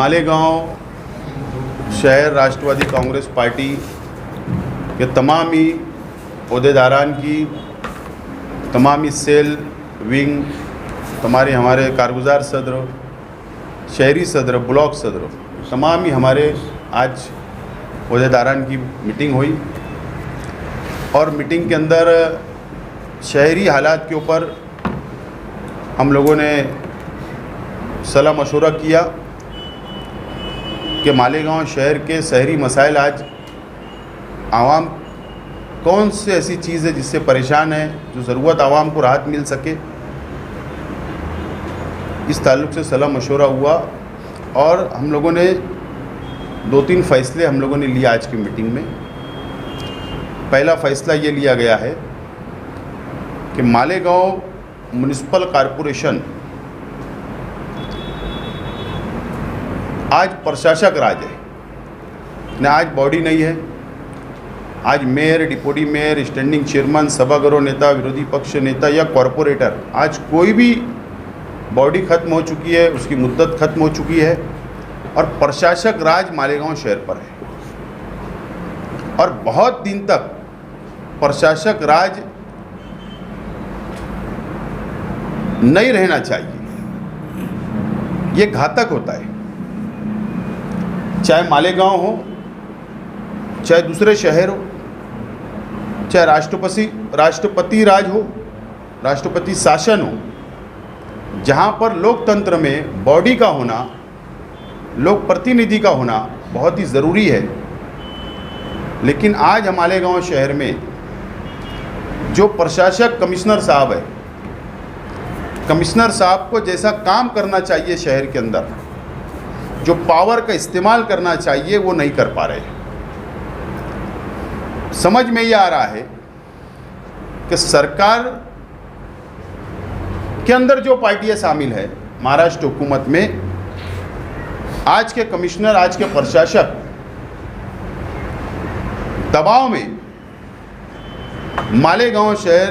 मालेगांव शहर राष्ट्रवादी कांग्रेस पार्टी के तमाम ही अहदेदारान की, तमाम ही सेल विंग, हमारे कारगुजार सदर, शहरी सदर, ब्लॉक सदर, तमाम ही हमारे आज अहदेदारान की मीटिंग हुई और मीटिंग के अंदर शहरी हालात के ऊपर हम लोगों ने सलाह मशवरा किया कि मालेगांव शहर के शहरी मसाइल आज आवाम कौन से ऐसी चीज़ है जिससे परेशान है, जो ज़रूरत आवाम को राहत मिल सके, इस ताल्लुक़ से सलाह मशवरा हुआ और हम लोगों ने 2-3 फ़ैसले हम लोगों ने लिए आज की मीटिंग में। पहला फ़ैसला ये लिया गया है कि मालेगांव म्युनिसिपल कॉरपोरेशन आज प्रशासक राज है न, आज बॉडी नहीं है। आज mayor, deputy mayor, standing chairman, सभागृह नेता, विरोधी पक्ष नेता या कॉरपोरेटर, आज कोई भी बॉडी ख़त्म हो चुकी है, उसकी मुद्दत ख़त्म हो चुकी है और प्रशासक राज मालेगांव शहर पर है और बहुत दिन तक प्रशासक राज नहीं रहना चाहिए। ये घातक होता है, चाहे मालेगांव हो, चाहे दूसरे शहर हो, चाहे राष्ट्रपति राज हो, राष्ट्रपति शासन हो। जहाँ पर लोकतंत्र में बॉडी का होना, लोक प्रतिनिधि का होना बहुत ही ज़रूरी है, लेकिन आज हमारे गांव शहर में जो प्रशासक कमिश्नर साहब है, कमिश्नर साहब को जैसा काम करना चाहिए शहर के अंदर, जो पावर का इस्तेमाल करना चाहिए, वो नहीं कर पा रहे। समझ में ये आ रहा है कि सरकार के अंदर जो पार्टियां शामिल है महाराष्ट्र हुकूमत में, आज के कमिश्नर, आज के प्रशासक दबाव में मालेगांव शहर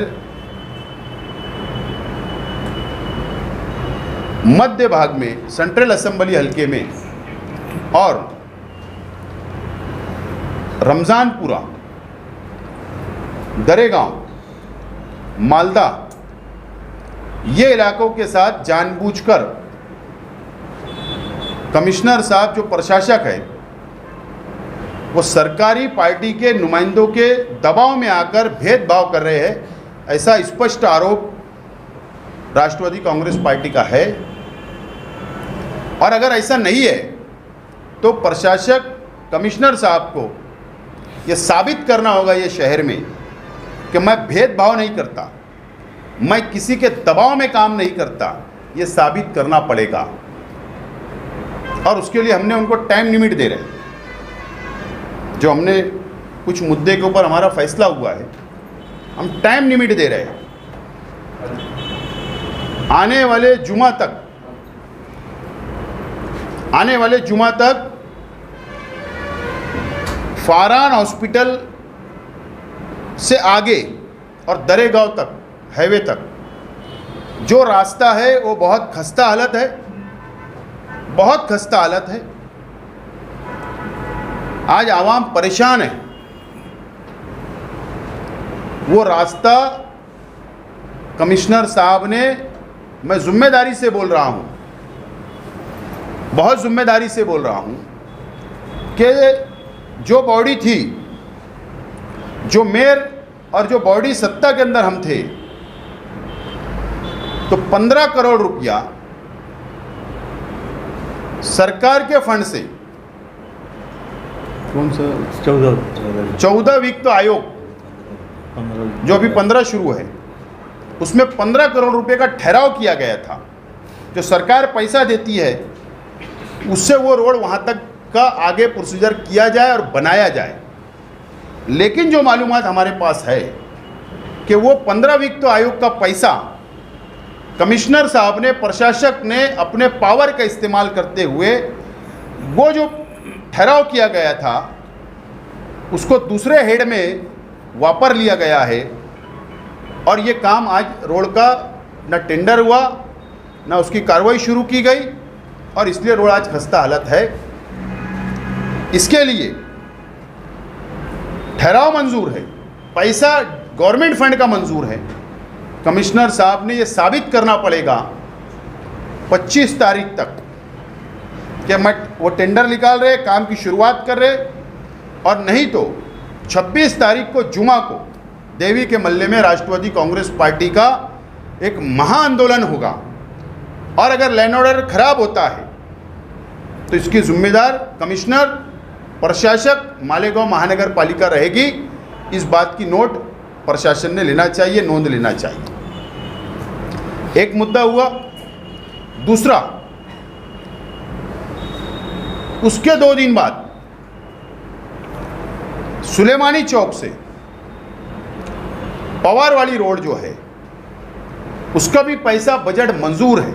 मध्य भाग में, सेंट्रल असेंबली हलके में और रमज़ानपुरा, दरेगांव, मालदा, ये इलाकों के साथ जानबूझकर कमिश्नर साहब जो प्रशासक है वो सरकारी पार्टी के नुमाइंदों के दबाव में आकर भेदभाव कर रहे हैं। ऐसा स्पष्ट आरोप राष्ट्रवादी कांग्रेस पार्टी का है और अगर ऐसा नहीं है तो प्रशासक कमिश्नर साहब को ये साबित करना होगा ये शहर में कि मैं भेदभाव नहीं करता, मैं किसी के दबाव में काम नहीं करता, ये साबित करना पड़ेगा। और उसके लिए हमने उनको टाइम लिमिट दे रहे हैं। जो हमने कुछ मुद्दे के ऊपर हमारा फैसला हुआ है, हम टाइम लिमिट दे रहे हैं। आने वाले जुमा तक फारान हॉस्पिटल से आगे और दरेगांव तक, हाईवे तक जो रास्ता है वो बहुत खस्ता हालत है, बहुत खस्ता हालत है। आज आवाम परेशान है। वो रास्ता कमिश्नर साहब ने, मैं जिम्मेदारी से बोल रहा हूँ, बहुत जिम्मेदारी से बोल रहा हूँ कि जो बॉडी थी, जो मेयर और जो बॉडी सत्ता के अंदर हम थे, तो 15 करोड़ रुपया सरकार के फंड से, कौन सा 14 वित्त आयोग जो अभी 15 शुरू है, उसमें 15 करोड़ रुपए का ठहराव किया गया था। जो सरकार पैसा देती है उससे वो रोड वहाँ तक का आगे प्रोसीजर किया जाए और बनाया जाए। लेकिन जो मालूमात हमारे पास है कि वो 15 वित्त आयोग का पैसा कमिश्नर साहब ने, प्रशासक ने अपने पावर का इस्तेमाल करते हुए वो जो ठहराव किया गया था उसको दूसरे हेड में वापर लिया गया है और ये काम आज रोड का न टेंडर हुआ, न उसकी कार्रवाई शुरू की गई और इसलिए रोड आज खस्ता हालत है। इसके लिए ठहराव मंजूर है, पैसा गवर्नमेंट फंड का मंजूर है। कमिश्नर साहब ने ये साबित करना पड़ेगा 25 तारीख तक कि वो टेंडर निकाल रहे, काम की शुरुआत कर रहे, और नहीं तो 26 तारीख को जुमा को देवी के मल्ले में राष्ट्रवादी कांग्रेस पार्टी का एक महाआंदोलन होगा। और अगर लैंड ऑर्डर खराब होता है तो इसकी जिम्मेदार कमिश्नर, प्रशासक, मालेगांव महानगर पालिका रहेगी। इस बात की नोट प्रशासन ने लेना चाहिए, नोंद लेना चाहिए। एक मुद्दा हुआ। दूसरा, उसके 2 दिन बाद सुलेमानी चौक से पवार वाली रोड जो है उसका भी पैसा बजट मंजूर है।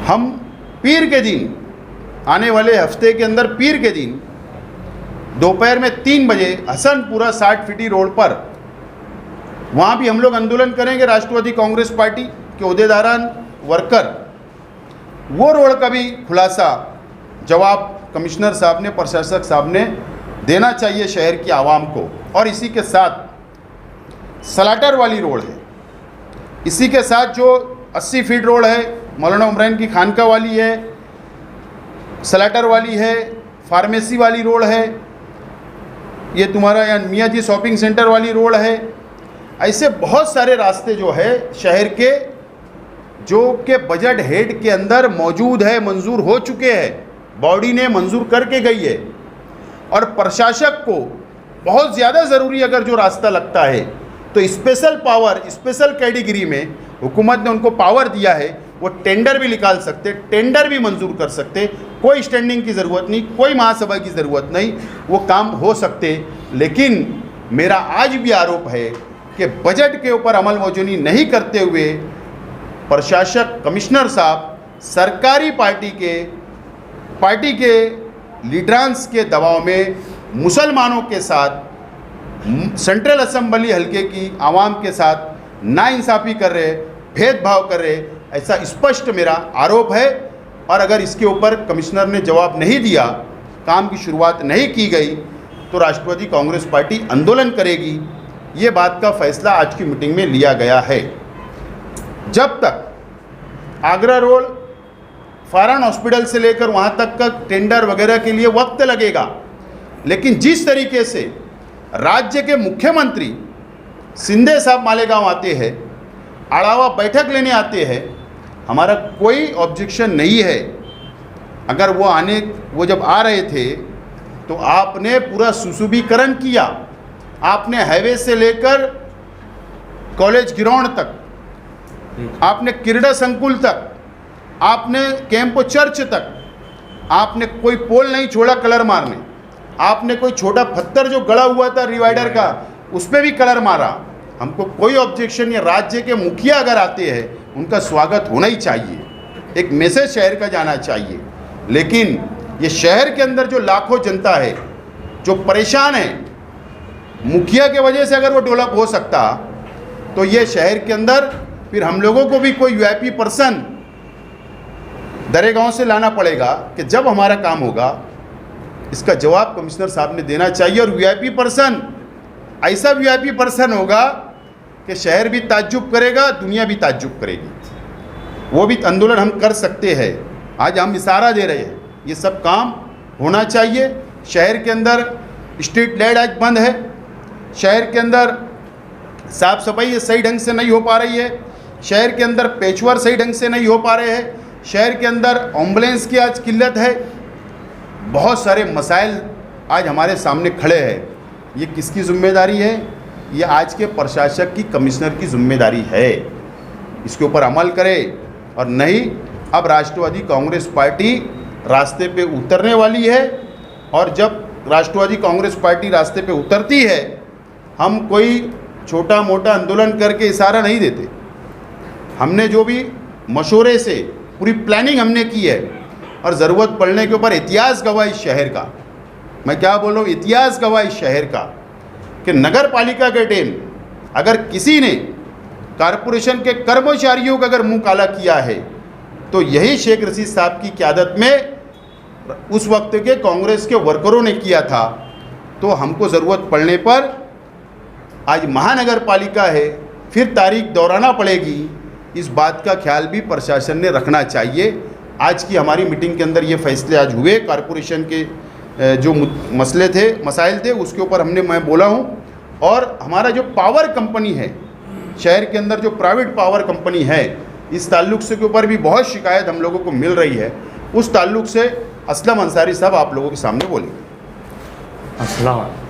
हम पीर के दिन, आने वाले हफ्ते के अंदर पीर के दिन दोपहर में 3 बजे हसनपुरा 60 फीटी रोड पर, वहाँ भी हम लोग आंदोलन करेंगे। राष्ट्रवादी कांग्रेस पार्टी के ओहदेदारान, वर्कर, वो रोड का भी खुलासा जवाब कमिश्नर साहब ने, प्रशासक साहब ने देना चाहिए शहर की आवाम को। और इसी के साथ सलाटर वाली रोड है, इसी के साथ जो 80 फीट रोड है, मौलाना उमरान की खानका वाली है, सलाटर वाली है, फार्मेसी वाली रोड है, ये तुम्हारा यहाँ मियाँ जी शॉपिंग सेंटर वाली रोड है। ऐसे बहुत सारे रास्ते जो है शहर के, जो के बजट हेड के अंदर मौजूद है, मंजूर हो चुके हैं, बॉडी ने मंजूर करके गई है। और प्रशासक को बहुत ज़्यादा ज़रूरी अगर जो रास्ता लगता है तो स्पेशल पावर, स्पेशल कैटेगरी में हुकूमत ने उनको पावर दिया है, वो टेंडर भी निकाल सकते, टेंडर भी मंजूर कर सकते। कोई स्टैंडिंग की ज़रूरत नहीं, कोई महासभा की ज़रूरत नहीं, वो काम हो सकते। लेकिन मेरा आज भी आरोप है कि बजट के ऊपर अमल मौजूनी नहीं करते हुए प्रशासक, कमिश्नर साहब सरकारी पार्टी के लीडरांस के दबाव में मुसलमानों के साथ, सेंट्रल असेंबली हल्के की आवाम के साथ नाइंसाफ़ी कर रहे, भेदभाव कर रहे, ऐसा स्पष्ट मेरा आरोप है। और अगर इसके ऊपर कमिश्नर ने जवाब नहीं दिया, काम की शुरुआत नहीं की गई, तो राष्ट्रवादी कांग्रेस पार्टी आंदोलन करेगी। ये बात का फैसला आज की मीटिंग में लिया गया है। जब तक आगरा रोड, फारान हॉस्पिटल से लेकर वहाँ तक का टेंडर वगैरह के लिए वक्त लगेगा, लेकिन जिस तरीके से राज्य के मुख्यमंत्री शिंदे साहब मालेगांव आते हैं, अड़ावा बैठक लेने आते हैं, हमारा कोई ऑब्जेक्शन नहीं है। अगर वो जब आ रहे थे तो आपने पूरा सुशोभीकरण किया, आपने हाईवे से लेकर कॉलेज ग्राउंड तक, आपने क्रीड़ा संकुल तक, आपने कैंपो चर्च तक, आपने कोई पोल नहीं छोड़ा कलर मारने, आपने कोई छोटा पत्थर जो गड़ा हुआ था डिवाइडर का उस पर भी कलर मारा। हमको कोई ऑब्जेक्शन नहीं। राज्य के मुखिया अगर आते हैं उनका स्वागत होना ही चाहिए, एक मैसेज शहर का जाना चाहिए। लेकिन ये शहर के अंदर जो लाखों जनता है जो परेशान है, मुखिया के वजह से अगर वो डेवलप हो सकता तो ये शहर के अंदर फिर हम लोगों को भी कोई वीआईपी पर्सन दरेगांव से लाना पड़ेगा कि जब हमारा काम होगा इसका जवाब कमिश्नर साहब ने देना चाहिए। और वीआईपी पर्सन ऐसा वीआईपी पर्सन होगा कि शहर भी ताज्जुब करेगा, दुनिया भी ताज्जुब करेगी। वो भी आंदोलन हम कर सकते हैं। आज हम इशारा दे रहे हैं, ये सब काम होना चाहिए। शहर के अंदर स्ट्रीट लाइट आज बंद है, शहर के अंदर साफ़ सफाई सही ढंग से नहीं हो पा रही है, शहर के अंदर पेचवर सही ढंग से नहीं हो पा रहे हैं, शहर के अंदर एम्बुलेंस की आज किल्लत है। बहुत सारे मसाइल आज हमारे सामने खड़े हैं। ये किसकी जिम्मेदारी है? ये आज के प्रशासक की, कमिश्नर की जिम्मेदारी है। इसके ऊपर अमल करे, और नहीं अब राष्ट्रवादी कांग्रेस पार्टी रास्ते पे उतरने वाली है। और जब राष्ट्रवादी कांग्रेस पार्टी रास्ते पे उतरती है, हम कोई छोटा मोटा आंदोलन करके इशारा नहीं देते। हमने जो भी मशवरे से पूरी प्लानिंग हमने की है, और ज़रूरत पड़ने के ऊपर इतिहास गवाह इस शहर का, मैं क्या बोल रहा हूँ, इतिहास गवाह इस शहर का, कि नगर पालिका के टेम अगर किसी ने कारपोरेशन के कर्मचारियों का अगर मुंह काला किया है तो यही शेख रशीद साहब की क़यादत में उस वक्त के कांग्रेस के वर्करों ने किया था। तो हमको ज़रूरत पड़ने पर आज महानगर पालिका है, फिर तारीख दोहराना पड़ेगी, इस बात का ख्याल भी प्रशासन ने रखना चाहिए। आज की हमारी मीटिंग के अंदर ये फैसले आज हुए। कॉरपोरेशन के जो मसाइल थे उसके ऊपर मैं बोला हूँ। और हमारा जो पावर कंपनी है शहर के अंदर, जो प्राइवेट पावर कंपनी है, इस ताल्लुक़ से के ऊपर भी बहुत शिकायत हम लोगों को मिल रही है। उस ताल्लुक़ से असलम अंसारी साहब आप लोगों के सामने बोलेंगे। अस्सलाम।